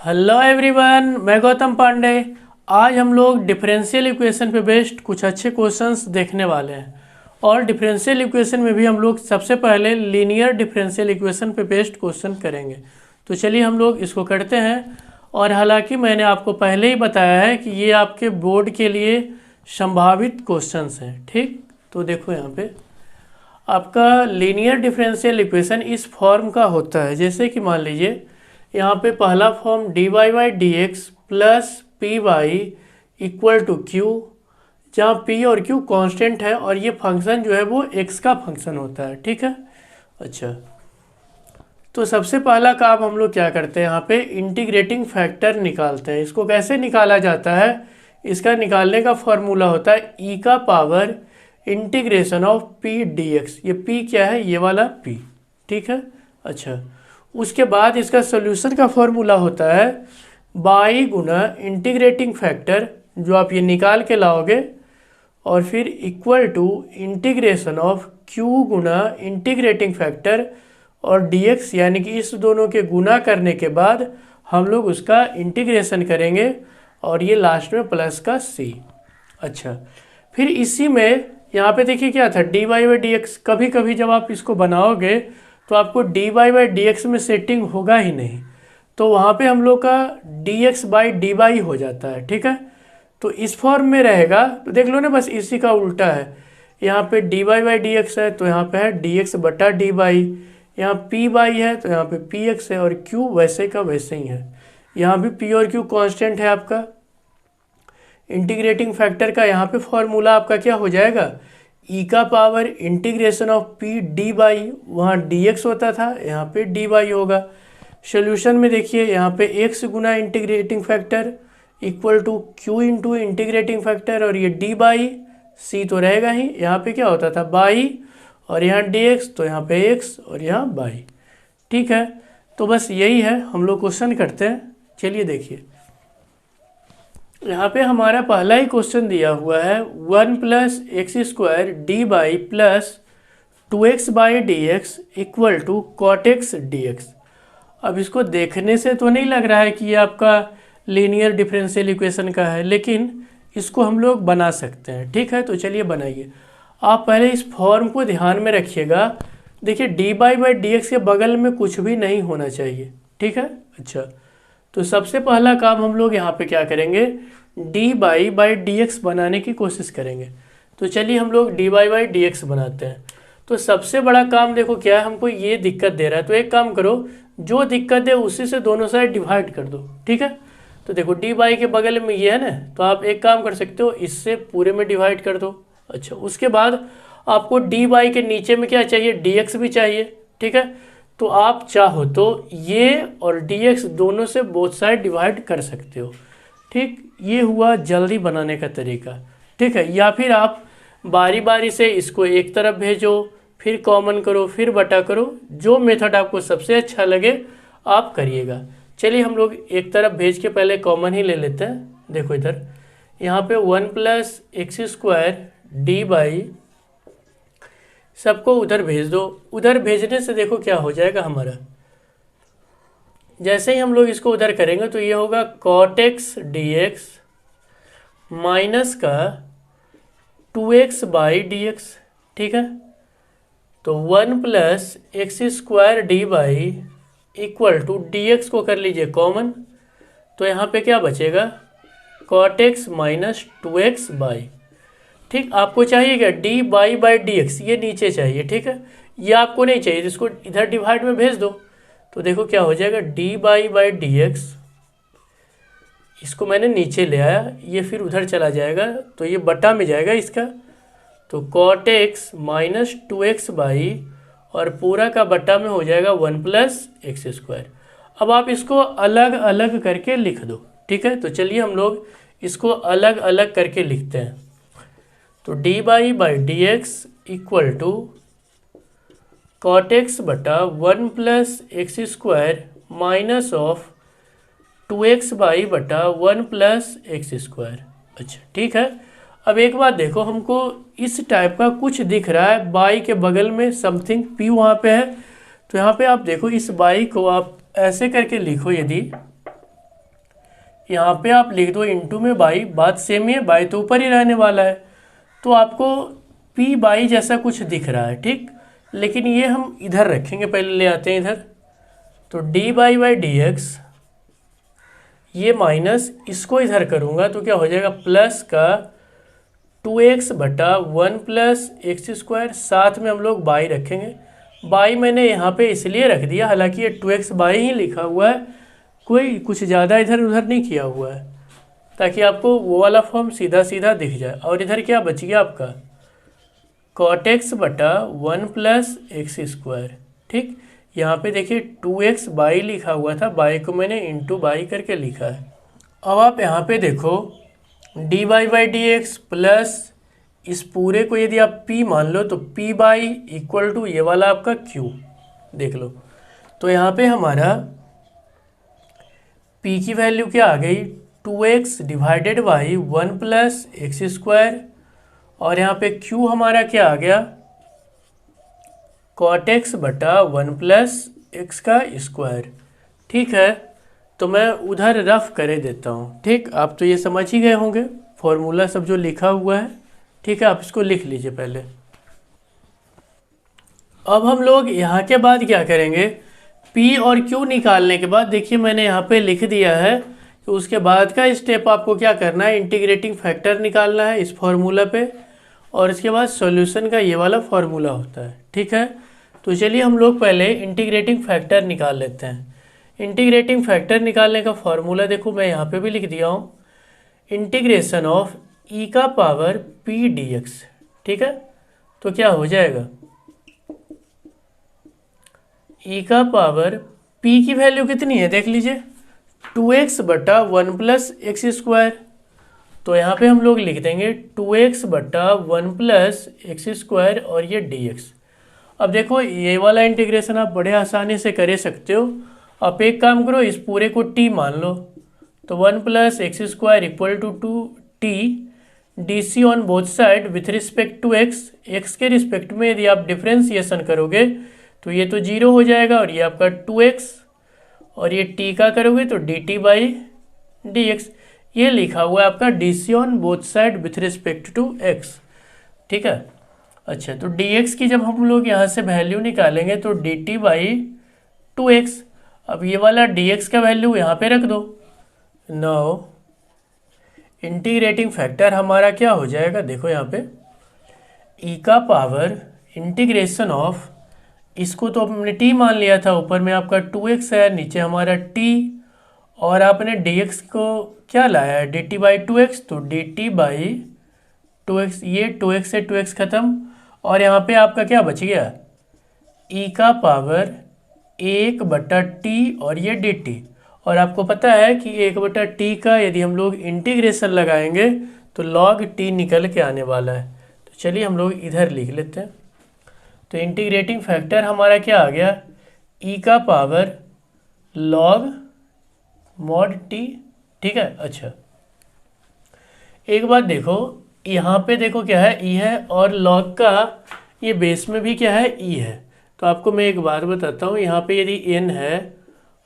Hello everyone, मैं गौतम पांडे। आज हम लोग डिफरेंशियल इक्वेशन पे बेस्ड कुछ अच्छे क्वेश्चंस देखने वाले हैं। और डिफरेंशियल इक्वेशन में भी हम लोग सबसे पहले लीनियर डिफरेंशियल इक्वेशन पे बेस्ड क्वेश्चन करेंगे। तो चलिए हम लोग इसको करते हैं। और हालांकि मैंने आपको पहले ही बताया है कि ये आपके बोर्ड के लिए संभावित क्वेश्चंस हैं। ठीक, तो देखो यहाँ पे आपका लीनियर डिफरेंशियल इक्वेशन इस फॉर्म का होता है। जैसे कि मान लीजिए यहाँ पे पहला form D Y by D x plus P Y equal to Q, जहाँ पी और क्यू कांस्टेंट है और ये फंक्शन जो है वो एक्स का फंक्शन होता है। ठीक है, अच्छा। तो सबसे पहला काम हम लोग क्या करते हैं, यहाँ पे इंटीग्रेटिंग फैक्टर निकालते हैं। इसको कैसे निकाला जाता है, इसका निकालने का फॉर्मूला होता है ई का power integration of P D x. ये पी क्या है, ये वाला पी। ठीक है, अच्छा। उसके बाद इसका सोल्यूशन का फॉर्मूला होता है बाई गुना इंटीग्रेटिंग फैक्टर, जो आप ये निकाल के लाओगे, और फिर equal to integration of Q गुना इंटीग्रेटिंग फैक्टर और dx, यानी कि इस दोनों के गुना करने के बाद हम लोग उसका इंटीग्रेशन करेंगे और ये लास्ट में प्लस का c। अच्छा, फिर इसी में यहाँ पे देखिए क्या था, dy बाई डी एक्स। कभी कभी जब आप इसको बनाओगे तो आपको dy बाई डी एक्स में सेटिंग होगा ही नहीं, तो वहाँ पे हम लोग का dx बाई डी वाई हो जाता है। ठीक है, तो इस फॉर्म में रहेगा तो देख लो ना, बस इसी का उल्टा है। यहाँ पे dy बाई डी एक्स है तो यहाँ पे है dx बटा डी वाई। यहाँ पी वाई है तो यहाँ पे पी एक्स है, और क्यू वैसे का वैसे ही है। यहाँ भी पी और क्यू कांस्टेंट है आपका। इंटीग्रेटिंग फैक्टर का यहाँ पे फॉर्मूला आपका क्या हो जाएगा, ई का power integration of P D Y. वहाँ डी एक्स होता था, यहाँ पे डी वाई होगा। सोल्यूशन में देखिए यहाँ पे एक्स गुना integrating factor equal to Q into integrating factor, और ये डी बाई सी तो रहेगा ही। यहाँ पे क्या होता था, बाई, और यहाँ डी एक्स, तो यहाँ पे एक्स और यहाँ बाई। ठीक है, तो बस यही है, हम लोग क्वेश्चन करते हैं। चलिए देखिए, यहाँ पे हमारा पहला ही क्वेश्चन दिया हुआ है 1 plus x square D by plus 2x by D X equal to cot x D X. अब इसको देखने से तो नहीं लग रहा है कि ये आपका लीनियर डिफरेंशियल इक्वेशन का है, लेकिन इसको हम लोग बना सकते हैं। ठीक है, तो चलिए बनाइए। आप पहले इस फॉर्म को ध्यान में रखिएगा। देखिए डी बाई डी एक्स के बगल में कुछ भी नहीं होना चाहिए। ठीक है, अच्छा। तो सबसे पहला काम हम लोग यहाँ पे क्या करेंगे, डी बाई डी एक्स बनाने की कोशिश करेंगे। तो चलिए हम लोग डी बाई डी एक्स बनाते हैं। तो सबसे बड़ा काम देखो क्या है, हमको ये दिक्कत दे रहा है, तो एक काम करो, जो दिक्कत है उसी से दोनों साइड डिवाइड कर दो। ठीक है, तो देखो डी बाई के बगल में ये है ना, तो आप एक काम कर सकते हो, इससे पूरे में डिवाइड कर दो। अच्छा, उसके बाद आपको डी बाई के नीचे में क्या चाहिए, डी एक्स भी चाहिए। ठीक है, तो आप चाहो तो ये और डी एक्स दोनों से बोथ साइड डिवाइड कर सकते हो। ठीक, ये हुआ जल्दी बनाने का तरीका। ठीक है, या फिर आप बारी बारी से इसको एक तरफ भेजो, फिर कॉमन करो, फिर बटा करो, जो मेथड आपको सबसे अच्छा लगे आप करिएगा। चलिए हम लोग एक तरफ भेज के पहले कॉमन ही ले लेते हैं। देखो इधर यहाँ पे 1 plus x square D by, सबको उधर भेज दो। उधर भेजने से देखो क्या हो जाएगा हमारा, जैसे ही हम लोग इसको उधर करेंगे तो ये होगा cot x D X minus का 2x बाई डी एक्स। ठीक है, तो 1 plus x square D by equal to D X को कर लीजिए कॉमन, तो यहाँ पे क्या बचेगा, cot x minus 2x by. ठीक, आपको चाहिए क्या, डी बाई डी एक्स, ये नीचे चाहिए। ठीक है, ये आपको नहीं चाहिए, इसको इधर डिवाइड में भेज दो। तो देखो क्या हो जाएगा, डी बाई डी एक्स, इसको मैंने नीचे ले आया, ये फिर उधर चला जाएगा, तो ये बटा में जाएगा इसका, तो cot x minus 2x by, और पूरा का बटा में हो जाएगा 1 प्लस एक्स स्क्वायर। अब आप इसको अलग अलग करके लिख दो। ठीक है, तो चलिए हम लोग इसको अलग अलग करके लिखते हैं। तो D by D X equal to cot X बटा 1 plus x square minus of 2x by बटा 1 प्लस एक्स स्क्वायर। अच्छा, ठीक है। अब एक बात देखो, हमको इस टाइप का कुछ दिख रहा है, बाई के बगल में समथिंग पी वहाँ पे है, तो यहाँ पे आप देखो इस बाई को आप ऐसे करके लिखो, यदि यहाँ पे आप लिख दो इंटू में बाई, बात सेम ही है, बाई तो ऊपर ही रहने वाला है, तो आपको पी बाई जैसा कुछ दिख रहा है, ठीक। लेकिन ये हम इधर रखेंगे, पहले ले आते हैं इधर। तो डी बाई डी एक्स, ये माइनस इसको इधर करूँगा तो क्या हो जाएगा, प्लस का 2x बटा 1 प्लस एक्स स्क्वायर, साथ में हम लोग बाई रखेंगे। बाई मैंने यहाँ पे इसलिए रख दिया, हालांकि ये 2x बाई ही लिखा हुआ है, कोई कुछ ज़्यादा इधर उधर नहीं किया हुआ है, ताकि आपको वो वाला फॉर्म सीधा सीधा दिख जाए। और इधर क्या बच गया आपका, cot x बटा 1 प्लस एक्स स्क्वायर, ठीक। यहाँ पे देखिए 2x बाई लिखा हुआ था, बाई को मैंने इंटू बाई करके लिखा है। अब आप यहाँ पे देखो D by D x plus इस पूरे को यदि आप p मान लो तो p बाई इक्वल टू ये वाला आपका q, देख लो। तो यहाँ पे हमारा p की वैल्यू क्या आ गई, 2x divided by 1 plus x square, और यहाँ पे q हमारा क्या आ गया, cot x बटा 1 प्लस एक्स का स्क्वायर, ठीक है। तो मैं उधर रफ करे देता हूँ, ठीक। आप तो ये समझ ही गए होंगे फॉर्मूला सब जो लिखा हुआ है, ठीक है। आप इसको लिख लीजिए पहले। अब हम लोग यहाँ के बाद क्या करेंगे, P और Q निकालने के बाद देखिए मैंने यहाँ पे लिख दिया है कि उसके बाद का स्टेप आपको क्या करना है, इंटीग्रेटिंग फैक्टर निकालना है इस फॉर्मूला पे, और इसके बाद सॉल्यूशन का ये वाला फॉर्मूला होता है, ठीक है। तो चलिए हम लोग पहले इंटीग्रेटिंग फैक्टर निकाल लेते हैं। इंटीग्रेटिंग फैक्टर निकालने का फॉर्मूला देखो मैं यहाँ पे भी लिख दिया हूँ, इंटीग्रेशन ऑफ ई का पावर पी डी एक्स, ठीक है। तो क्या हो जाएगा, ई का पावर p की वैल्यू कितनी है देख लीजिए, 2x बटा 1 प्लस एक्स स्क्वायर। तो यहाँ पे हम लोग लिख देंगे 2x बटा 1 प्लस एक्स स्क्वायर और ये dx। अब देखो ये वाला इंटीग्रेशन आप बड़े आसानी से कर सकते हो। आप एक काम करो, इस पूरे को t मान लो, तो 1 plus x square equal to 2t D C on both side with respect to x। x के रिस्पेक्ट में यदि आप डिफ्रेंसिएशन करोगे तो ये तो 0 हो जाएगा, और ये आपका 2x, और ये t का करोगे तो dt बाई डी एक्स। ये लिखा हुआ है आपका D C on both side with respect to x, ठीक है। अच्छा, तो dx की जब हम लोग यहाँ से वैल्यू निकालेंगे तो dt बाई 2x। अब ये वाला dx का वैल्यू यहाँ पे रख दो। नाउ इंटीग्रेटिंग फैक्टर हमारा क्या हो जाएगा, देखो यहाँ पे e का पावर इंटीग्रेशन ऑफ, इसको तो हमने t मान लिया था, ऊपर में आपका 2x है, नीचे हमारा t, और आपने dx को क्या लाया है, dt बाई 2x, तो dt बाई 2x, ये 2x से 2x खत्म, और यहाँ पे आपका क्या बच गया, e का पावर 1 बटा t और ये dt। और आपको पता है कि 1 बटा t का यदि हम लोग इंटीग्रेशन लगाएंगे तो log t निकल के आने वाला है। तो चलिए हम लोग इधर लिख लेते हैं। तो इंटीग्रेटिंग फैक्टर हमारा क्या आ गया, e का पावर log mod t, ठीक है। अच्छा, एक बात देखो, यहाँ पे देखो क्या है, e है, और log का ये बेस में भी क्या है, e है। तो आपको मैं एक बात बताता हूँ, यहाँ पे यदि n है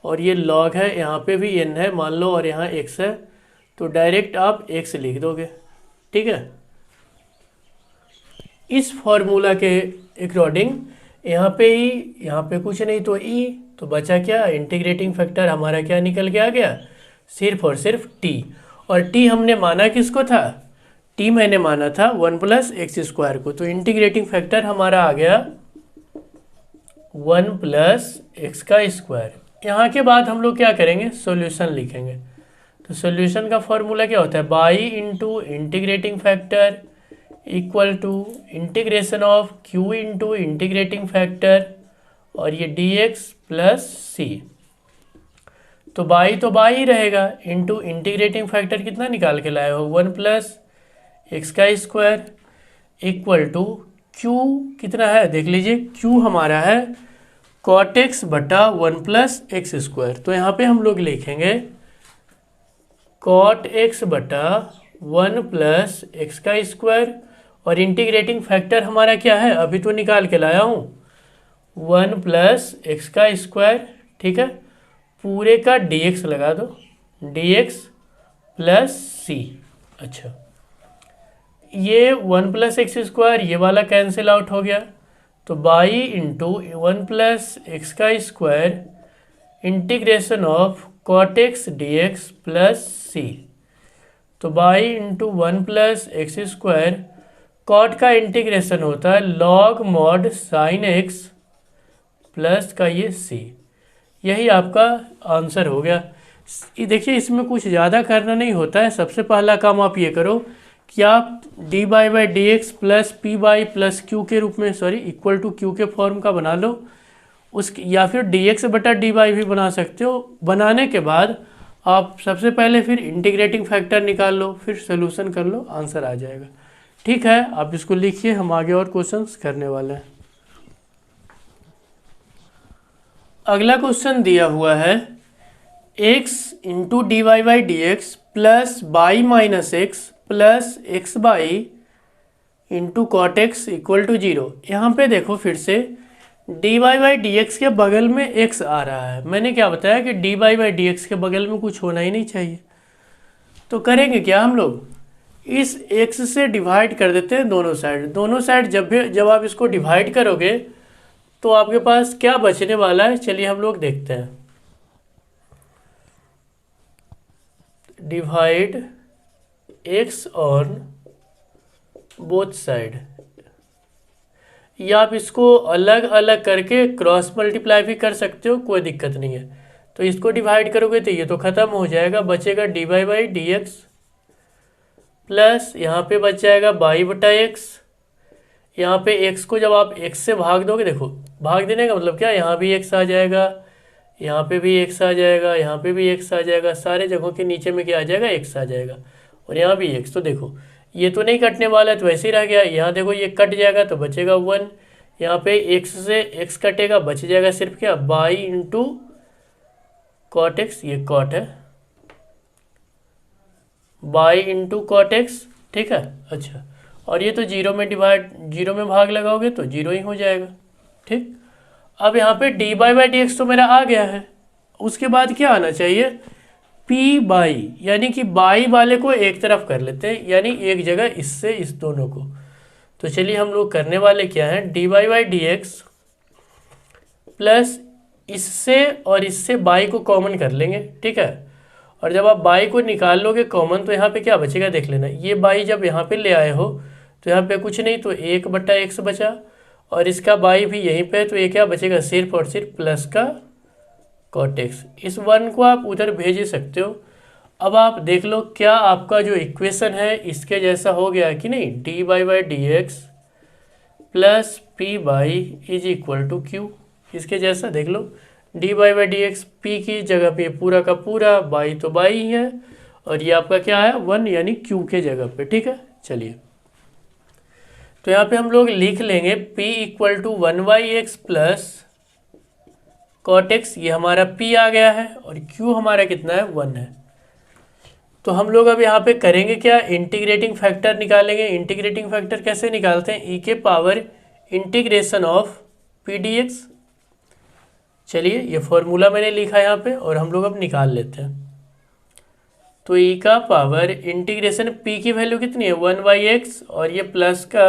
और ये log है, यहाँ पे भी n है मान लो, और यहाँ x है, तो डायरेक्ट आप x लिख दोगे, ठीक है। इस फॉर्मूला के अकॉर्डिंग यहाँ पे ही, यहाँ पे कुछ नहीं तो e, तो बचा क्या, इंटीग्रेटिंग फैक्टर हमारा क्या निकल के आ गया, सिर्फ और सिर्फ t। और t हमने माना किसको था, t मैंने माना था 1 प्लस एक्स स्क्वायर को। तो इंटीग्रेटिंग फैक्टर हमारा आ गया 1 प्लस एक्स का स्क्वायर। यहाँ के बाद हम लोग क्या करेंगे, सॉल्यूशन लिखेंगे। तो सॉल्यूशन का फॉर्मूला क्या होता है, by into integrating factor equal to integration of q into integrating factor और ये dx प्लस सी। तो बाई ही रहेगा, इंटू इंटीग्रेटिंग फैक्टर कितना निकाल के लाए हो, 1 प्लस एक्स का स्क्वायर इक्वल टू q कितना है देख लीजिए, q हमारा है cot x बटा 1 प्लस एक्स स्क्वायर। तो यहाँ पे हम लोग लिखेंगे cot x बटा 1 प्लस एक्स का स्क्वायर, और इंटीग्रेटिंग फैक्टर हमारा क्या है, अभी तो निकाल के लाया हूँ, 1 प्लस एक्स का स्क्वायर, ठीक है। पूरे का dx लगा दो, dx प्लस सी। अच्छा, ये 1+x² ये वाला कैंसिल आउट हो गया, तो by into 1+x² integration of cot x D x plus सी। तो बाई इंटू 1+x², कॉट का इंटीग्रेशन होता है log mod sine x plus का ये सी। यही आपका आंसर हो गया। ये देखिए, इसमें कुछ ज़्यादा करना नहीं होता है। सबसे पहला काम आप ये करो कि आप dy/dx प्लस p/+q के रूप में, सॉरी इक्वल टू q के फॉर्म का बना लो। या फिर dx/dy भी बना सकते हो। बनाने के बाद आप सबसे पहले फिर इंटीग्रेटिंग फैक्टर निकाल लो, फिर सोल्यूशन कर लो, आंसर आ जाएगा। ठीक है, आप इसको लिखिए, हम आगे और क्वेश्चंस करने वाले हैं। अगला क्वेश्चन दिया हुआ है x into dy/dx plus by minus X plus X by into cot x equal to 0। यहाँ पे देखो फिर से dy/dx के बगल में x आ रहा है। मैंने क्या बताया कि dy/dx के बगल में कुछ होना ही नहीं चाहिए। तो करेंगे क्या हम लोग, इस x से डिवाइड कर देते हैं दोनों साइड। दोनों साइड जब आप इसको डिवाइड करोगे तो आपके पास क्या बचने वाला है, चलिए हम लोग देखते हैं। Divide x on both side, या आप इसको अलग अलग करके क्रॉस मल्टीप्लाई भी कर सकते हो, कोई दिक्कत नहीं है। तो इसको डिवाइड करोगे तो ये तो खत्म हो जाएगा, बचेगा dy/dx प्लस यहाँ पे बच जाएगा y/x। यहाँ पे x को जब आप x से भाग दोगे, देखो भाग देने का मतलब क्या, यहाँ भी x आ जाएगा, यहाँ पे भी x आ जाएगा, यहाँ पे भी x आ जाएगा, सारे जगहों के नीचे में क्या आ जाएगा, x आ जाएगा, और यहाँ भी x। तो देखो ये तो नहीं कटने वाला है, तो वैसे ही रह गया। यहाँ देखो ये कट जाएगा तो बचेगा 1। यहाँ पे x से x कटेगा, बच जाएगा सिर्फ क्या, बाई इंटू कॉट एक्स, ये कॉट है, बाई इंटू कॉट एक्स। ठीक है, अच्छा, और ये तो जीरो में भाग लगाओगे तो 0 ही हो जाएगा। ठीक, अब यहाँ पे dy/dx तो मेरा आ गया है। उसके बाद क्या आना चाहिए, p/, यानी कि बाई वाले को एक तरफ कर लेते हैं, यानी एक जगह इससे इस दोनों को। तो चलिए हम लोग करने वाले क्या है, dy/dx प्लस इससे और इससे बाई को कॉमन कर लेंगे। ठीक है, और जब आप बाई को निकाल लोगे कॉमन तो यहाँ पे क्या बचेगा देख लेना। ये बाई जब यहाँ पे ले आए हो तो यहाँ पे कुछ नहीं, तो 1/x बचा, और इसका बाई भी यहीं पे, तो ये क्या बचेगा, सिर्फ और सिर्फ प्लस का कॉट एक्स। इस 1 को आप उधर भेज सकते हो। अब आप देख लो क्या आपका जो इक्वेशन है इसके जैसा हो गया कि नहीं, dy/dx प्लस p/q, इसके जैसा देख लो। dy/dx p की जगह पे पूरा का पूरा, बाई तो बाई ही है, और ये आपका क्या है 1, यानी q के जगह पे। ठीक है, चलिए तो यहाँ पे हम लोग लिख लेंगे p = 1/x plus cot x, ये हमारा p आ गया है, और q हमारा कितना है, 1 है। तो हम लोग अब यहाँ पे करेंगे क्या, इंटीग्रेटिंग फैक्टर निकालेंगे। इंटीग्रेटिंग फैक्टर कैसे निकालते हैं, e के power integration of p dx। चलिए ये फॉर्मूला मैंने लिखा यहाँ पे, और हम लोग अब निकाल लेते हैं। तो e का पावर इंटीग्रेशन p की वैल्यू कितनी है, 1/x, और ये प्लस का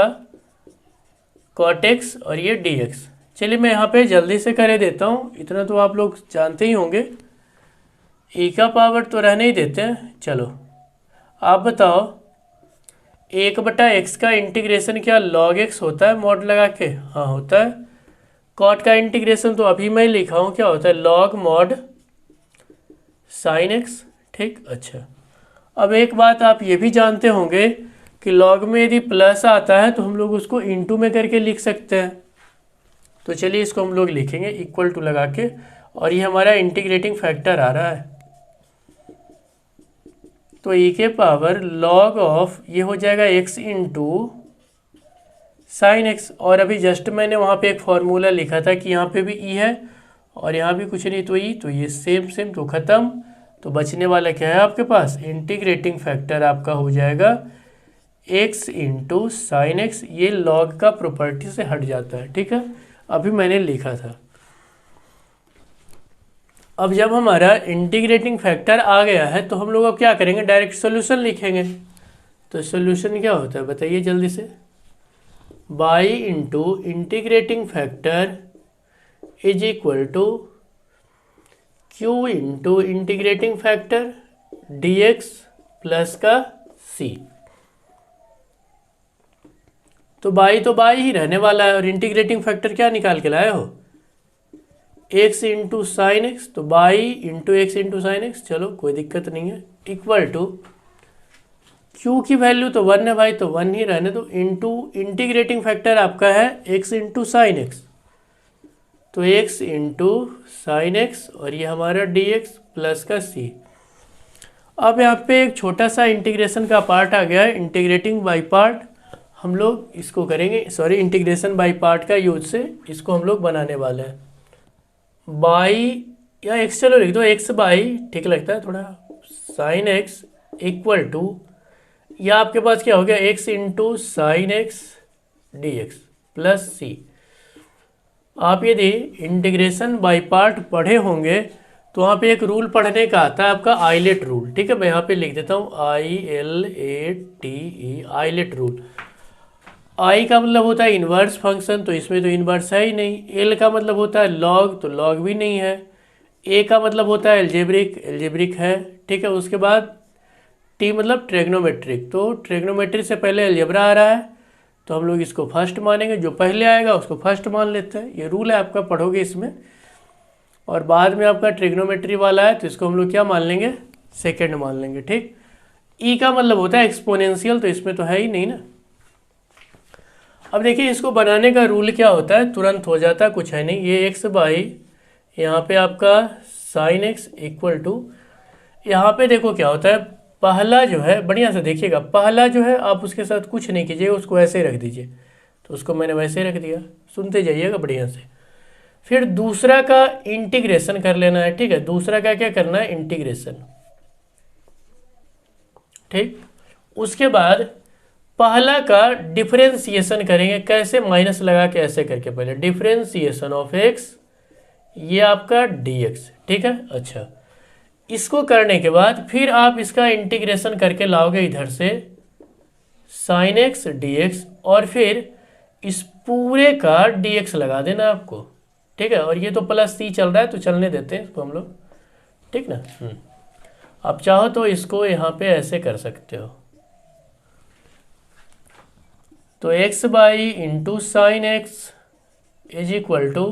कॉट एक्स, और ये dx। चलिए मैं यहाँ पे जल्दी से कर देता हूँ, इतना तो आप लोग जानते ही होंगे। e का पावर तो रहने ही देते हैं। चलो आप बताओ, 1/x का इंटीग्रेशन क्या log x होता है मॉड लगा के, हाँ होता है। कॉट का इंटीग्रेशन तो अभी मैं लिखा हूँ, क्या होता है, log मॉड साइन x। ठीक, अच्छा, अब एक बात आप ये भी जानते होंगे कि log में यदि प्लस आता है तो हम लोग उसको इंटू में करके लिख सकते हैं। तो चलिए इसको हम लोग लिखेंगे इक्वल टू लगा के, और ये हमारा इंटीग्रेटिंग फैक्टर आ रहा है। तो e के पावर log ऑफ, ये हो जाएगा x इंटू साइन एक्स, और अभी जस्ट मैंने वहाँ पे एक फॉर्मूला लिखा था कि यहाँ पे भी e है और यहाँ भी कुछ नहीं, तो e, तो ये सेम सेम, तो ख़त्म। तो बचने वाला क्या है आपके पास, इंटीग्रेटिंग फैक्टर आपका हो जाएगा x इंटू साइन एक्स। ये log का प्रॉपर्टी से हट जाता है। ठीक है, अभी मैंने लिखा था। अब जब हमारा इंटीग्रेटिंग फैक्टर आ गया है तो हम लोग अब क्या करेंगे, डायरेक्ट सोल्यूशन लिखेंगे। तो सोल्यूशन क्या होता है बताइए जल्दी से, by into integrating factor is equal to Q into integrating factor D x plus का सी। तो बाई ही रहने वाला है, और इंटीग्रेटिंग फैक्टर क्या निकाल के लाए हो, एक्स इंटू साइन एक्स। तो by into x into sine x, चलो कोई दिक्कत नहीं है, इक्वल टू क्यू की वैल्यू तो 1 है भाई, तो 1 ही रहने दो, इंटू इंटीग्रेटिंग फैक्टर आपका है एक्स इंटू साइन एक्स, तो एक्स इंटू साइन एक्स और ये हमारा डी एक्स प्लस का सी। अब यहाँ पे एक छोटा सा इंटीग्रेशन का पार्ट आ गया है, इंटीग्रेटिंग बाई पार्ट हम लोग इसको करेंगे, सॉरी इंटीग्रेशन बाई पार्ट का यूज से इसको हम लोग बनाने वाले हैं। बाई या एक्स, चलो लिख दो एक्स बाई, ठीक लगता है थोड़ा, साइन एक्स इक्वल टू, या आपके पास क्या हो गया x into sine x D x plus c. आप यदि इंटीग्रेशन बाई पार्ट पढ़े होंगे तो वहाँ पे एक रूल पढ़ने का आता है आपका आइलेट रूल, ठीक है। मैं यहाँ पे लिख देता हूँ ILATE, आइलेट रूल। आई का मतलब होता है इन्वर्स फंक्शन, तो इसमें तो इन्वर्स है ही नहीं। एल का मतलब होता है लॉग, तो लॉग भी नहीं है। ए का मतलब होता है एल्जेब्रिक, एल्जेब्रिक है, ठीक है। उसके बाद टी मतलब ट्रेग्नोमेट्रिक, तो ट्रेग्नोमेट्री से पहले एल्जेब्रा आ रहा है तो हम लोग इसको फर्स्ट मानेंगे, जो पहले आएगा उसको फर्स्ट मान लेते हैं। ये रूल है आपका, पढ़ोगे इसमें। और बाद में आपका ट्रिग्नोमेट्री वाला है तो इसको हम लोग क्या मान लेंगे, सेकंड मान लेंगे, ठीक। ई का मतलब होता है एक्सपोनेंशियल, तो इसमें तो है ही नहीं ना। अब देखिए इसको बनाने का रूल क्या होता है, तुरंत हो जाता है, कुछ है नहीं। ये एक्स बाई यहाँ पे आपका साइन एक्स इक्वल टू, यहाँ पे देखो क्या होता है, पहला जो है बढ़िया से देखिएगा, पहला जो है आप उसके साथ कुछ नहीं कीजिएगा, उसको ऐसे ही रख दीजिए। तो उसको मैंने वैसे ही रख दिया, सुनते जाइएगा बढ़िया से। फिर दूसरा का इंटीग्रेशन कर लेना है, ठीक है। दूसरा का क्या करना है, इंटीग्रेशन, ठीक। उसके बाद पहला का डिफरेंशिएशन करेंगे, कैसे, माइनस लगा के ऐसे करके, पहले डिफरेंशिएशन ऑफ एक्स, ये आपका dx, ठीक है। अच्छा, इसको करने के बाद फिर आप इसका इंटीग्रेशन करके लाओगे इधर से साइन एक्स dx, और फिर इस पूरे का dx लगा देना आपको, ठीक है। और ये तो प्लस सी चल रहा है तो चलने देते हैं इसको हम लोग, ठीक ना। आप चाहो तो इसको यहाँ पे ऐसे कर सकते हो, तो x by into sine X is equal to,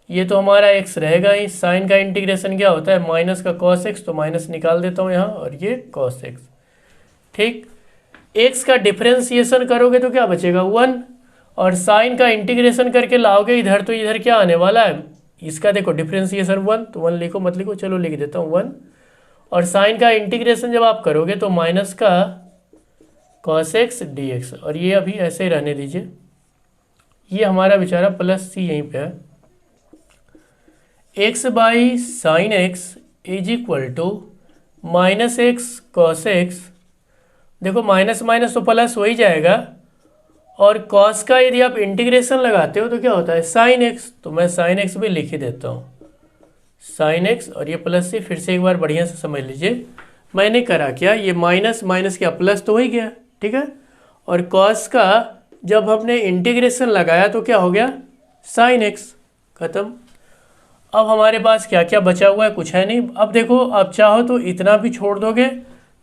ये तो हमारा x रहेगा ही, साइन का इंटीग्रेशन क्या होता है, माइनस का कॉस एक्स, तो माइनस निकाल देता हूँ यहाँ, और ये कॉस एक्स, ठीक। x का डिफरेंशिएशन करोगे तो क्या बचेगा 1, और साइन का इंटीग्रेशन करके लाओगे इधर तो इधर क्या आने वाला है, इसका देखो डिफरेंशिएशन 1, तो 1 लिखो मत लिखो, चलो लिख देता हूँ 1, और साइन का इंटीग्रेशन जब आप करोगे तो माइनस का कॉस एक्स डी एक्स, और ये अभी ऐसे ही रहने दीजिए, ये हमारा बेचारा प्लस सी यहीं पे है। X by sine X is equal to minus X cos X, देखो माइनस माइनस तो प्लस हो ही जाएगा, और कॉस का यदि आप इंटीग्रेशन लगाते हो तो क्या होता है साइन एक्स, तो मैं साइन एक्स भी लिख ही देता हूँ, साइन एक्स, और ये प्लस से फिर से एक बार बढ़िया से समझ लीजिए मैंने करा क्या, ये माइनस माइनस क्या प्लस तो हो ही गया, ठीक है। और कॉस का जब हमने इंटीग्रेशन लगाया तो क्या हो गया साइन एक्स, खत्म। अब हमारे पास क्या क्या बचा हुआ है, कुछ है नहीं। अब देखो आप चाहो तो इतना भी छोड़ दोगे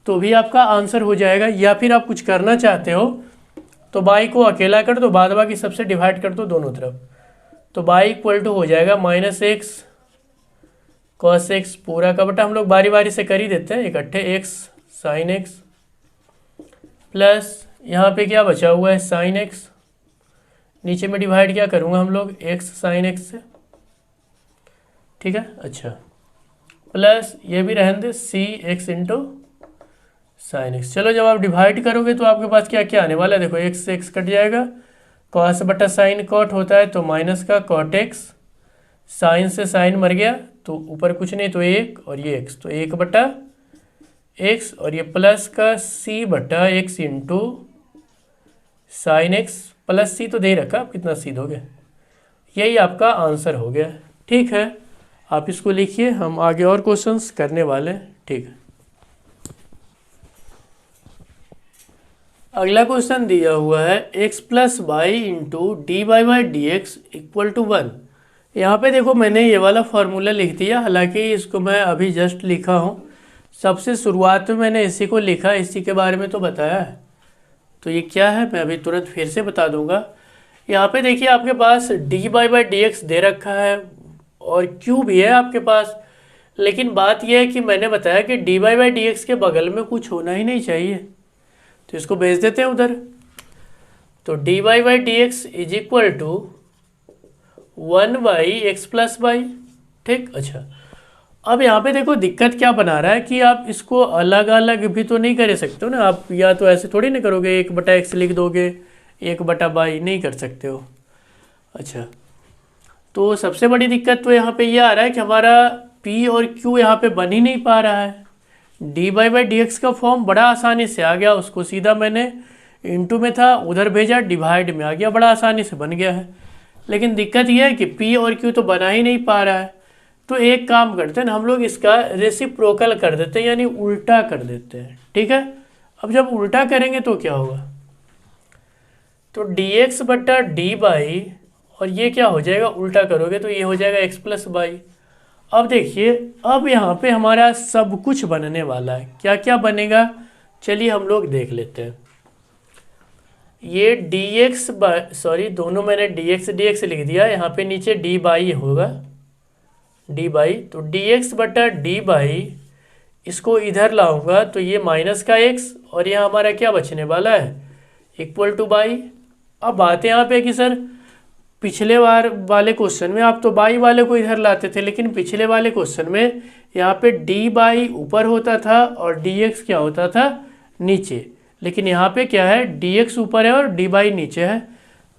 तो भी आपका आंसर हो जाएगा, या फिर आप कुछ करना चाहते हो तो बाई को अकेला कर दो, बाद बाकी सबसे डिवाइड कर दो दोनों तरफ, तो बाई इक्वल टू हो जाएगा माइनस एक्स कॉस एक्स पूरा का बटा, हम लोग बारी बारी से कर ही देते हैं इकट्ठे, एक्स साइन एक्स प्लस यहाँ पे क्या बचा हुआ है साइन एक्स, नीचे में डिवाइड क्या करूँगा हम लोग एक्स साइन एक्स से, ठीक है। अच्छा, प्लस ये भी रहने दे सी एक्स इंटू साइन एक्स। चलो जब आप डिवाइड करोगे तो आपके पास क्या क्या आने वाला है, देखो एक्स से एक्स कट जाएगा, कॉस बटा साइन कॉट होता है तो माइनस का कॉट एक्स, साइन से साइन मर गया तो ऊपर कुछ नहीं तो एक, और ये एक्स, तो एक बटा एक्स, और ये प्लस का सी बटा X into sine x, plus सी तो दे रखा, आप कितना सी दोगे, यही आपका आंसर हो गया, ठीक है। आप इसको लिखिए, हम आगे और क्वेश्चंस करने वाले हैं। ठीक है, अगला क्वेश्चन दिया हुआ है x plus Y into D Y by D X equal to 1। यहाँ पे देखो मैंने ये वाला फॉर्मूला लिख दिया, हालांकि इसको मैं अभी जस्ट लिखा हूँ, सबसे शुरुआत में मैंने इसी को लिखा, इसी के बारे में तो बताया है। तो ये क्या है मैं अभी तुरंत फिर से बता दूंगा। यहाँ पे देखिए आपके पास d Y by D x दे रखा है और क्यू भी है आपके पास, लेकिन बात यह है कि मैंने बताया कि D Y by D X के बगल में कुछ होना ही नहीं चाहिए, तो इसको भेज देते हैं उधर। तो D Y by D X is equal to 1/x plus Y. ठीक, अच्छा अब यहाँ पे देखो दिक्कत क्या बना रहा है कि आप इसको अलग अलग भी तो नहीं कर सकते हो ना, आप या तो ऐसे थोड़ी ना करोगे 1/x लिख दोगे 1/y, नहीं कर सकते हो। अच्छा, तो सबसे बड़ी दिक्कत तो यहाँ पे ये आ रहा है कि हमारा p और q यहाँ पे बन ही नहीं पा रहा है। D Y by D X का फॉर्म बड़ा आसानी से आ गया, उसको सीधा मैंने इनटू में था उधर भेजा, डिवाइड में आ गया, बड़ा आसानी से बन गया है। लेकिन दिक्कत यह है कि p और q तो बना ही नहीं पा रहा है। तो एक काम करते हैं ना, हम लोग इसका रेसिप्रोकल कर देते हैं, यानी उल्टा कर देते हैं। ठीक है, अब जब उल्टा करेंगे तो क्या होगा, तो dx बटा डी बाई, और ये क्या हो जाएगा, उल्टा करोगे तो ये हो जाएगा x प्लस वाई। अब देखिए अब यहाँ पे हमारा सब कुछ बनने वाला है, क्या क्या बनेगा चलिए हम लोग देख लेते हैं। ये dx बाई, सॉरी दोनों मैंने dx लिख दिया, यहाँ पे नीचे डी बाई होगा, डी बाई, तो dx बटा डी बाई, इसको इधर लाऊंगा तो ये माइनस का x, और यहाँ हमारा क्या बचने वाला है, इक्वल टू बाई। अब बात यहाँ पे कि सर पिछले बार वाले क्वेश्चन में आप तो बाई वाले को इधर लाते थे, लेकिन पिछले वाले क्वेश्चन में यहाँ पे डी बाई ऊपर होता था और डी एक्स क्या होता था, नीचे, लेकिन यहाँ पे क्या है, डी एक्स ऊपर है और डी बाई नीचे है,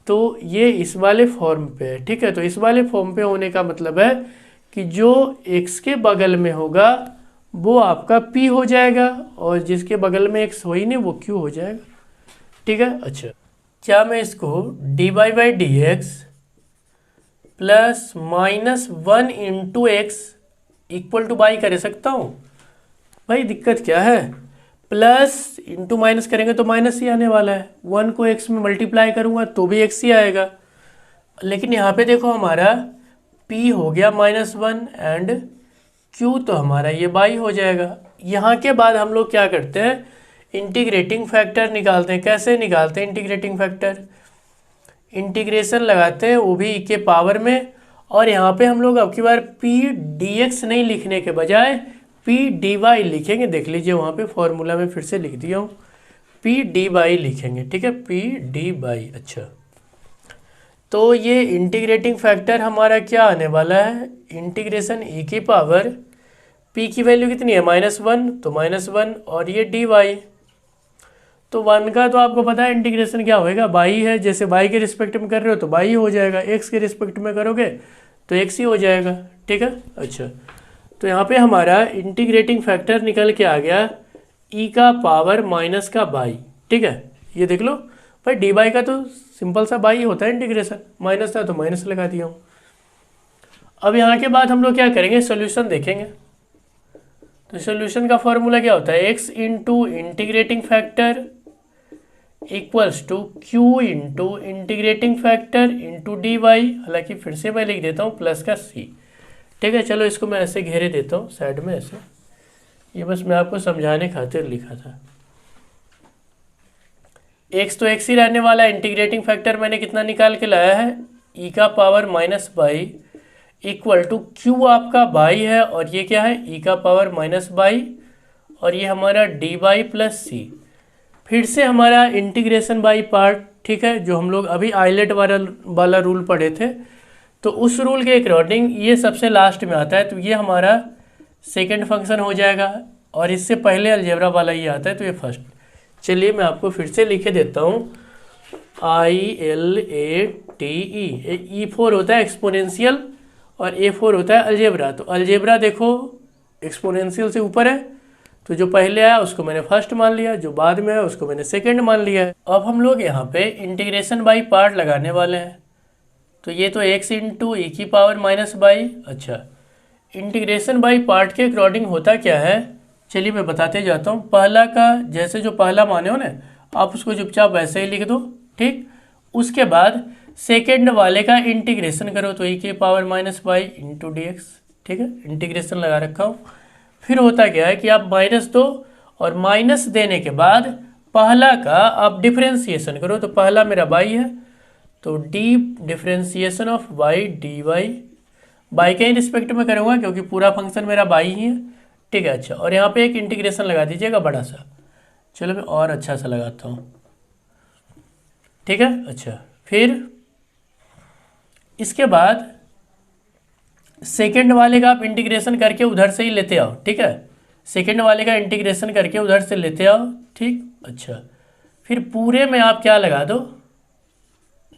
तो ये इस वाले फॉर्म पे है। ठीक है, तो इस वाले फॉर्म पे होने का मतलब है कि जो x के बगल में होगा वो आपका p हो जाएगा, और जिसके बगल में x हो ही नहीं वो q हो जाएगा। ठीक है, अच्छा क्या मैं इसको D Y by D x plus minus 1 into X equal to by कर सकता हूँ? भाई दिक्कत क्या है, प्लस इंटू माइनस करेंगे तो माइनस ही आने वाला है, 1 को x में मल्टीप्लाई करूँगा तो भी x ही आएगा। लेकिन यहाँ पे देखो हमारा p हो गया -1 एंड q तो हमारा ये बाई हो जाएगा। यहाँ के बाद हम लोग क्या करते हैं, इंटीग्रेटिंग फैक्टर निकालते हैं। कैसे निकालते हैं इंटीग्रेटिंग फैक्टर, इंटीग्रेशन लगाते हैं वो भी e के पावर में, और यहाँ पे हम लोग अब की बार p dx नहीं लिखने के बजाय p dy लिखेंगे। देख लीजिए वहाँ पे फॉर्मूला में फिर से लिख दिया हूँ, p dy लिखेंगे। ठीक है, p dy। अच्छा, तो ये इंटीग्रेटिंग फैक्टर हमारा क्या आने वाला है, इंटीग्रेशन e की पावर p की वैल्यू कितनी है, -1, तो -1, और ये dy, तो 1 का तो आपको पता है इंटीग्रेशन क्या होएगा, बाई है, जैसे बाई के रिस्पेक्ट में कर रहे हो तो बाई हो जाएगा, x के रिस्पेक्ट में करोगे तो x ही हो जाएगा। ठीक है, अच्छा तो यहाँ पे हमारा इंटीग्रेटिंग फैक्टर निकल के आ गया e का पावर माइनस का बाई। ठीक है, ये देख लो भाई डी बाई का तो सिंपल सा बाई होता है इंटीग्रेशन, माइनस था तो माइनस लगा दिया हूँ। अब यहाँ के बाद हम लोग क्या करेंगे, सोल्यूशन देखेंगे। तो सोल्यूशन का फॉर्मूला क्या होता है, x into integrating factor equals to q into integrating factor into D Y. हालांकि फिर से मैं लिख देता हूँ प्लस का c। ठीक है, चलो इसको मैं ऐसे घेरे देता हूँ साइड में ऐसे, ये बस मैं आपको समझाने खातिर लिखा था। x तो x ही रहने वाला है, इंटीग्रेटिंग फैक्टर मैंने कितना निकाल के लाया है, e का power minus by equal to q आपका बाई है, और ये क्या है e का पावर माइनस बाई, और ये हमारा डी बाई प्लस सी। फिर से हमारा इंटीग्रेशन बाई पार्ट, ठीक है, जो हम लोग अभी आइलेट वाला रूल पढ़े थे, तो उस रूल के अकॉर्डिंग ये सबसे लास्ट में आता है, तो ये हमारा सेकंड फंक्शन हो जाएगा, और इससे पहले अलजेब्रा वाला ये आता है तो ये फर्स्ट। चलिए मैं आपको फिर से लिखे देता हूँ, ILATE, E4 होता है एक्सपोनेंशियल और A4 होता है अलजेब्रा। तो अलजेब्रा देखो एक्सपोनेंशियल से ऊपर है, तो जो पहले आया उसको मैंने फर्स्ट मान लिया, जो बाद में आया उसको मैंने सेकंड मान लिया है। अब हम लोग यहाँ पे इंटीग्रेशन बाई पार्ट लगाने वाले हैं, तो ये तो x इंटू ई की पावर माइनस बाई, अच्छा इंटीग्रेशन बाय पार्ट के अकॉर्डिंग होता क्या है, चलिए मैं बताते जाता हूँ। पहला का जैसे जो पहला माने हो ना, आप उसको चुपचाप वैसे ही लिख दो, ठीक। उसके बाद सेकेंड वाले का इंटीग्रेशन करो, तो e⁻⁻y इंटू डी एक्स, ठीक है, इंटीग्रेशन लगा रखा हूँ। फिर होता क्या है कि आप माइनस दो, और माइनस देने के बाद पहला का आप डिफ्रेंसिएशन करो, तो पहला मेरा बाई है, तो D differentiation of Y D Y, by के ही रिस्पेक्ट में करूँगा क्योंकि पूरा फंक्शन मेरा बाई ही है, ठीक है। अच्छा, और यहाँ पे एक इंटीग्रेशन लगा दीजिएगा बड़ा सा, चलो मैं और अच्छा सा लगाता हूँ, ठीक है। अच्छा, फिर इसके बाद सेकेंड वाले का आप इंटीग्रेशन करके उधर से ही लेते आओ, ठीक है, सेकेंड वाले का इंटीग्रेशन करके उधर से लेते आओ, ठीक। अच्छा, फिर पूरे में आप क्या लगा दो,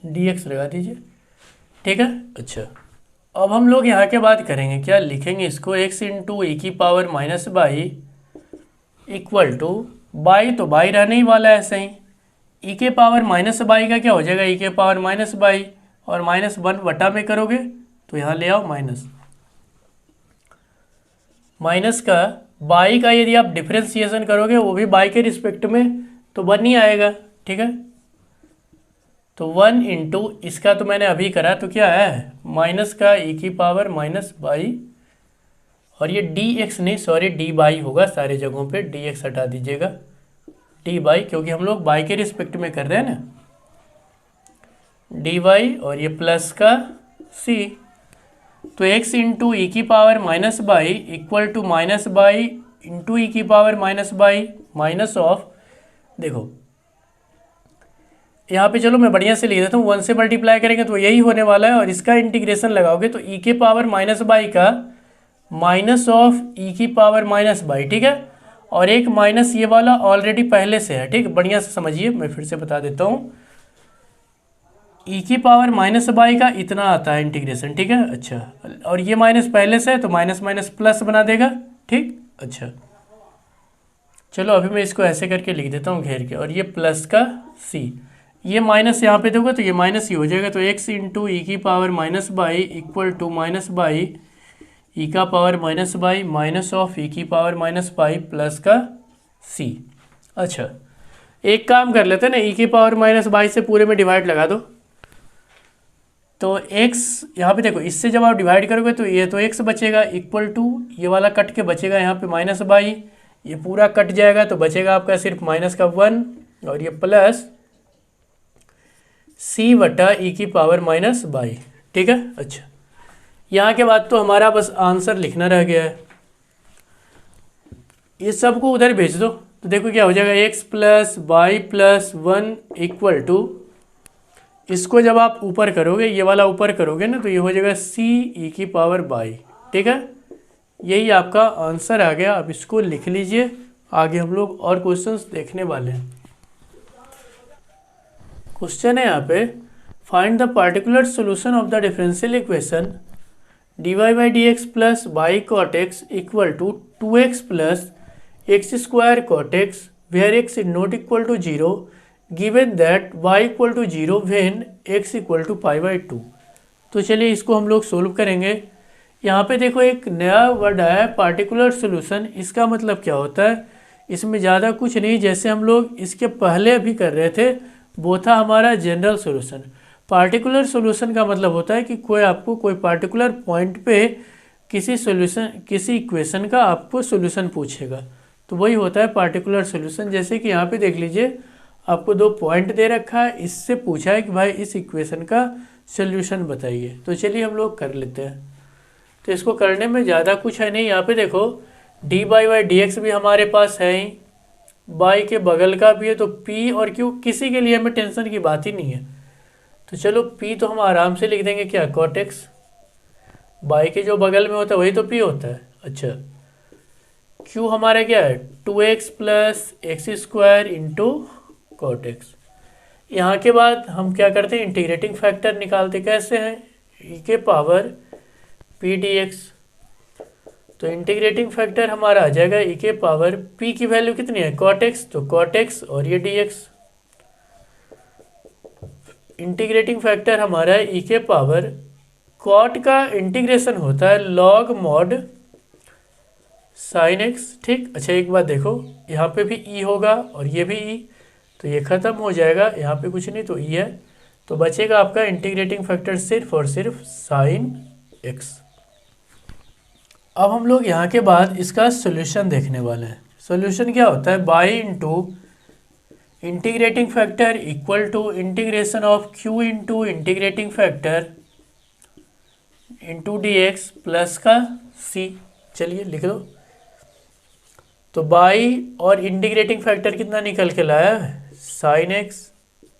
dx लगा दीजिए, ठीक है। अच्छा, अब हम लोग यहाँ के बाद करेंगे क्या, लिखेंगे इसको x into e⁻⁻y equal to by, तो बाई रहने ही वाला है ऐसे ही, e⁻⁻y का क्या हो जाएगा, e⁻⁻y, और -1 बटा में करोगे तो यहाँ ले आओ माइनस का बाई का यदि आप डिफ्रेंसिएशन करोगे वो भी बाई के रिस्पेक्ट में, तो 1 ही आएगा, ठीक है। तो 1 इंटू इसका तो मैंने अभी करा, तो क्या है माइनस का e⁻⁻y, और ये dx नहीं, सॉरी डी बाई होगा, सारे जगहों पे dx हटा दीजिएगा, डी बाई, क्योंकि हम लोग बाई के रिस्पेक्ट में कर रहे हैं ना, डी वाई, और ये प्लस का c, तो x into e⁻⁻y equal to minus by into e⁻⁻y minus of, देखो यहाँ पे चलो मैं बढ़िया से लिख देता हूँ, 1 से मल्टीप्लाई करेंगे तो यही होने वाला है, और इसका इंटीग्रेशन लगाओगे तो e⁻⁻y का माइनस ऑफ e⁻⁻y, ठीक है। और एक माइनस ये वाला ऑलरेडी पहले से है, ठीक, बढ़िया से समझिए, मैं फिर से बता देता हूँ, e⁻⁻y का इतना आता है इंटीग्रेशन, ठीक है। अच्छा, और ये माइनस पहले से है तो माइनस माइनस प्लस बना देगा, ठीक। अच्छा, चलो अभी मैं इसको ऐसे करके लिख देता हूँ घेर के, और ये प्लस का c, ये माइनस यहाँ पे दोगे तो ये माइनस ही हो जाएगा, तो x into e⁻⁻y equal to minus by e⁻⁻y minus of e⁻⁻y plus का c। अच्छा, एक काम कर लेते हैं ना, e⁻⁻y से पूरे में डिवाइड लगा दो, तो x यहाँ पे देखो, इससे जब आप डिवाइड करोगे तो ये तो x बचेगा इक्वल टू, ये वाला कट के बचेगा यहाँ पे माइनस बाई, ये पूरा कट जाएगा तो बचेगा आपका सिर्फ माइनस का 1, और ये प्लस c बटा e⁻⁻y, ठीक है। अच्छा, यहाँ के बाद तो हमारा बस आंसर लिखना रह गया है, ये सबको उधर भेज दो, तो देखो क्या हो जाएगा, x plus Y plus 1 equal to, इसको जब आप ऊपर करोगे, ये वाला ऊपर करोगे ना, तो ये हो जाएगा c⁻⁻y, ठीक है। यही आपका आंसर आ गया। अब इसको लिख लीजिए, आगे हम लोग और क्वेश्चंस देखने वाले हैं। क्वेश्चन है यहाँ पे, find the particular solution of the differential equation dy by D x plus y cot x equal to 2x plus x square cot x where x is not equal to 0 given that y equal to 0 when x equal to π/2। तो चलिए इसको हम लोग solve करेंगे। यहाँ पे देखो एक नया वर्ड आया है, पार्टिकुलर सोल्यूशन। इसका मतलब क्या होता है, इसमें ज़्यादा कुछ नहीं, जैसे हम लोग इसके पहले भी कर रहे थे, वो था हमारा जनरल सोल्यूशन। पार्टिकुलर सोल्यूशन का मतलब होता है कि कोई आपको कोई पार्टिकुलर पॉइंट पे किसी इक्वेशन का आपको सोल्यूशन पूछेगा, तो वही होता है पार्टिकुलर सोल्यूशन। जैसे कि यहाँ पे देख लीजिए, आपको 2 पॉइंट दे रखा है, इससे पूछा है कि भाई इस इक्वेशन का सोल्यूशन बताइए। तो चलिए हम लोग कर लेते हैं। तो इसको करने में ज़्यादा कुछ है नहीं। यहाँ पे देखो डी बाई डी एक्स भी हमारे पास है ही, बाई के बगल का भी है, तो पी और क्यू किसी के लिए हमें टेंशन की बात ही नहीं है। तो चलो पी तो हम आराम से लिख देंगे, क्या कॉट एक्स, बाई के जो बगल में होता है वही तो पी होता है। अच्छा, क्यू हमारा क्या है 2x plus x square into cot X. यहाँ के बाद हम क्या करते हैं, इंटीग्रेटिंग फैक्टर निकालते कैसे हैं, ई के पावर पी डी एक्स। तो इंटीग्रेटिंग फैक्टर हमारा आ जाएगा ई के पावर पी की वैल्यू कितनी है कॉट एक्स, तो कॉट एक्स और ये डी एक्स। इंटीग्रेटिंग फैक्टर हमारा है ई के पावर कॉट का इंटीग्रेशन होता है लॉग मॉड साइन एक्स, ठीक। अच्छा एक बात देखो, यहाँ पे भी ई होगा और ये भी ई, तो ये ख़त्म हो जाएगा, यहाँ पे कुछ नहीं तो ई है, तो बचेगा आपका इंटीग्रेटिंग फैक्टर सिर्फ और सिर्फ साइन एक्स। अब हम लोग यहाँ के बाद इसका सोल्यूशन देखने वाले हैं। सोल्यूशन क्या होता है, by into integrating factor equal to integration of Q into integrating factor into D x plus का सी। चलिए लिख दो। तो बाई और इंटीग्रेटिंग फैक्टर कितना निकल के लाया है, sine x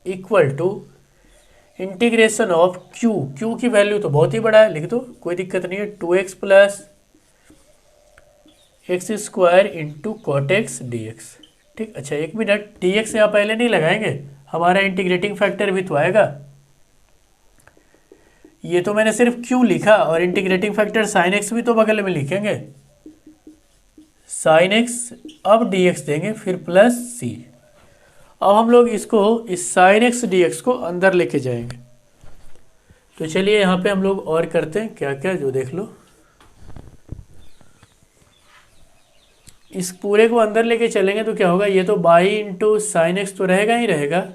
equal to integration of Q, Q की वैल्यू तो बहुत ही बड़ा है, लिख दो कोई दिक्कत नहीं है, 2x plus x square into cot x D X, ठीक। अच्छा एक मिनट, डी एक्स यहाँ पहले नहीं लगाएंगे, हमारा इंटीग्रेटिंग फैक्टर भी तो आएगा। ये तो मैंने सिर्फ क्यू लिखा और इंटीग्रेटिंग फैक्टर साइन एक्स भी तो बगल में लिखेंगे, साइन एक्स, अब डी एक्स देंगे फिर प्लस सी। अब हम लोग इसको इस साइन एक्स डी एक्स को अंदर लेके जाएंगे। तो चलिए यहाँ पे हम लोग और करते हैं क्या क्या, जो देख लो। इस पूरे को अंदर लेके चलेंगे तो क्या होगा, ये तो बाई इंटू साइन एक्स तो रहेगा ही रहेगा,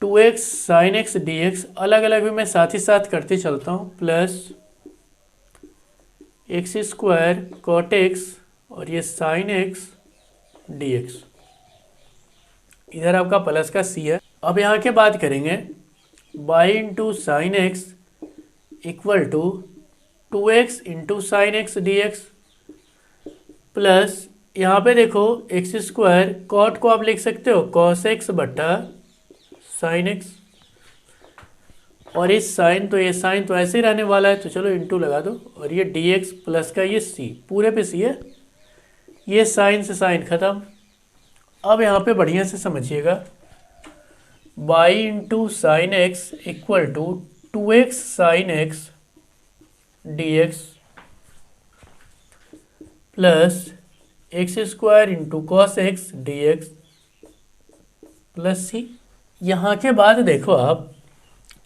2x sine x D x, अलग अलग भी मैं साथ ही साथ करते चलता हूँ, plus x square cot X और ये साइन एक्स डी एक्स, इधर आपका प्लस का सी है। अब यहाँ के बात करेंगे, by into sine x equal to 2x into sine x D x plus यहाँ पे देखो एक्स स्क्वायर, कॉट को आप लिख सकते हो कॉस एक्स बटा साइन एक्स, और इस साइन तो ये साइन तो ऐसे ही रहने वाला है, तो चलो इंटू लगा दो, और ये डी एक्स प्लस का ये सी, पूरे पे सी है, ये साइन से साइन खत्म। अब यहाँ पे बढ़िया से समझिएगा, by into sine x equal to 2x sine x D x plus x square into cos x D x plus c. यहाँ के बाद देखो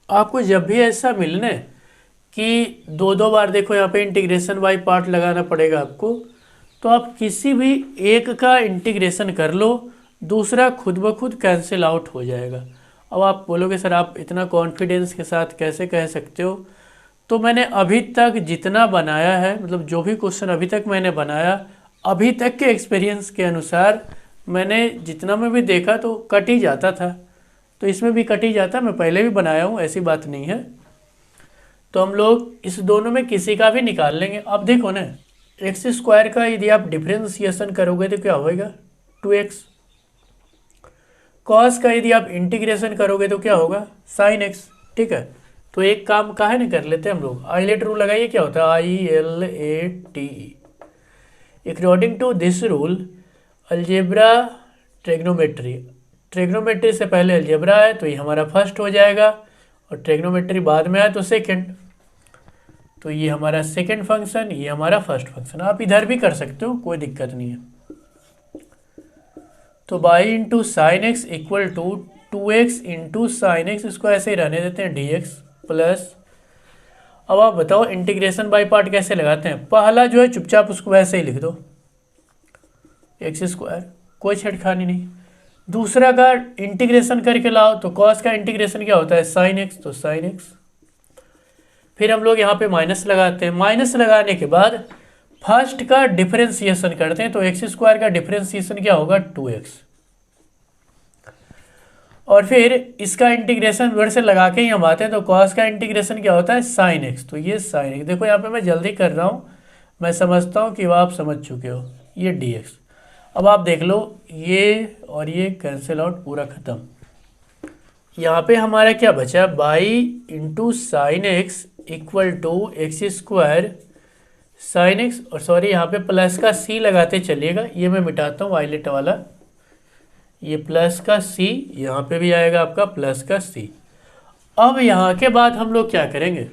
आपको जब भी ऐसा मिलने कि दो दो बार देखो यहाँ पे इंटीग्रेशन बाई पार्ट लगाना पड़ेगा आपको, तो आप किसी भी एक का इंटीग्रेशन कर लो, दूसरा खुद ब खुद कैंसिल आउट हो जाएगा। अब आप बोलोगे सर आप इतना कॉन्फिडेंस के साथ कैसे कह सकते हो, तो मैंने अभी तक जितना बनाया है, मतलब जो भी क्वेश्चन अभी तक मैंने बनाया, अभी तक के एक्सपीरियंस के अनुसार मैंने जितना में भी देखा तो कट ही जाता था, तो इसमें भी कट ही जाता, मैं पहले भी बनाया हूँ, ऐसी बात नहीं है। तो हम लोग इस दोनों में किसी का भी निकाल लेंगे। अब देखो ना, एक्स स्क्वायर का यदि आप डिफ्रेंसिएशन करोगे तो क्या होगा, 2x, कॉस का यदि आप इंटीग्रेशन करोगे तो क्या होगा, साइन एक्स, ठीक है। तो एक काम काहे नहीं कर लेते हम लोग, आइलेट रूल लगाइए, क्या होता है ILATE, according to this rule algebra trigonometry, trigonometry से पहले अलजेब्रा है तो ये हमारा फर्स्ट हो जाएगा, और ट्रिग्नोमेट्री बाद में आए तो सेकंड, तो ये हमारा सेकंड फंक्शन, ये हमारा फर्स्ट फंक्शन। आप इधर भी कर सकते हो, कोई दिक्कत नहीं है। तो by into sine x equal to 2x into sine X, इसको ऐसे ही रहने देते हैं dx प्लस, अब आप बताओ इंटीग्रेशन बाई पार्ट कैसे लगाते हैं। पहला जो है चुपचाप उसको वैसे ही लिख दो, एक्स स्क्वायर, कोई छेड़खानी नहीं। दूसरा का इंटीग्रेशन करके लाओ, तो कॉस का इंटीग्रेशन क्या होता है, साइन एक्स, तो साइन एक्स। फिर हम लोग यहाँ पे माइनस लगाते हैं, माइनस लगाने के बाद फर्स्ट का डिफरेंशिएशन करते हैं, तो एक्स स्क्वायर का डिफरेंशिएशन क्या होगा, 2x, और फिर इसका इंटीग्रेशन फिर से लगा के ही हम आते हैं, तो कॉस का इंटीग्रेशन क्या होता है, साइन एक्स, तो ये साइन एक्स। देखो यहाँ पे मैं जल्दी कर रहा हूँ, मैं समझता हूँ कि वो आप समझ चुके हो, ये डी एक्स। अब आप देख लो, ये और ये कैंसिल आउट, पूरा खत्म। यहाँ पे हमारा क्या बचा, by into sine x equal to X square sine X, और सॉरी यहाँ पे प्लस का सी लगाते चलिएगा, ये मैं मिटाता हूँ वायलेट वाला, ये प्लस का सी, यहाँ पे भी आएगा आपका प्लस का सी। अब यहाँ के बाद हम लोग क्या करेंगे,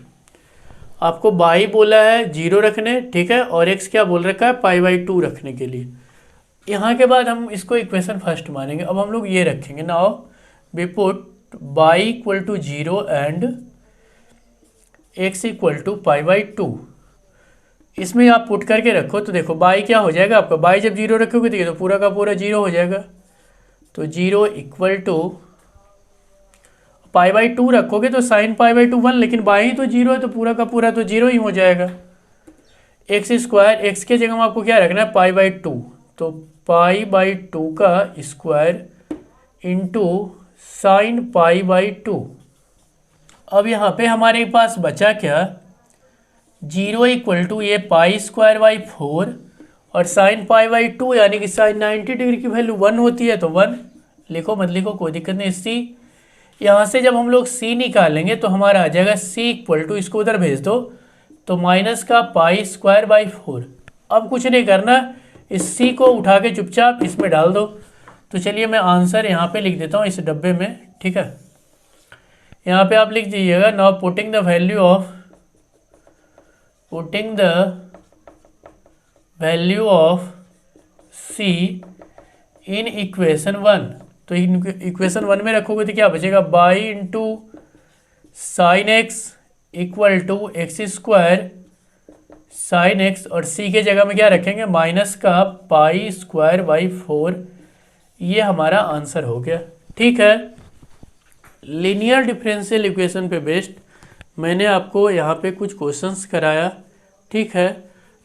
आपको बाई बोला है 0 रखने, ठीक है, और एक्स क्या बोल रखा है, π/2 रखने के लिए। यहाँ के बाद हम इसको इक्वेशन फर्स्ट मानेंगे। अब हम लोग ये रखेंगे, now we put by equal to 0 and x equal to pi by two. इसमें आप पुट करके रखो तो देखो बाई क्या हो जाएगा आपका, बाई जब जीरो रखोगे तो ये तो पूरा का पूरा जीरो हो जाएगा। तो zero equal to pi by two रखोगे तो साइन पाई बाई टू 1, लेकिन बाई तो जीरो है तो पूरा का पूरा तो जीरो ही हो जाएगा। एक्स स्क्वायर, एक्स के जगह में आपको क्या रखना है, पाई बाई टू। तो पाई बाई टू का square into sine pi by to. अब यहाँ पे हमारे पास बचा क्या, जीरो इक्वल टू ये पाई स्क्वायर बाई 4 और साइन पाई बाई टू, यानी कि साइन 90 डिग्री की वैल्यू 1 होती है तो 1 लिखो, मत लिखो कोई दिक्कत नहीं। सी, यहाँ से जब हम लोग सी निकालेंगे तो हमारा आ जाएगा सी इक्वल टू, इसको उधर भेज दो तो माइनस का पाई स्क्वायर बाई 4। अब कुछ नहीं करना, इस सी को उठा के चुपचाप इसमें डाल दो। तो चलिए मैं आंसर यहाँ पे लिख देता हूँ इस डब्बे में, ठीक है। यहाँ पे आप लिख दीजिएगा, now putting the value of C in equation 1। तो इक्वेशन 1 में रखोगे तो क्या बचेगा, by into sine x equal to X square sine X, और सी के जगह में क्या रखेंगे, माइनस का पाई स्क्वायर बाई 4। ये हमारा आंसर हो गया, ठीक है। लीनियर डिफरेंशियल इक्वेशन पे बेस्ड मैंने आपको यहाँ पे कुछ क्वेश्चंस कराया, ठीक है।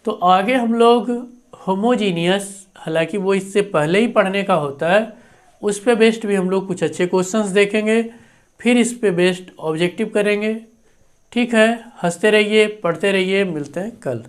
तो आगे हम लोग होमोजीनियस, हालांकि वो इससे पहले ही पढ़ने का होता है, उस पे बेस्ड भी हम लोग कुछ अच्छे क्वेश्चंस देखेंगे, फिर इस पे बेस्ड ऑब्जेक्टिव करेंगे, ठीक है। हंसते रहिए, पढ़ते रहिए, मिलते हैं कल।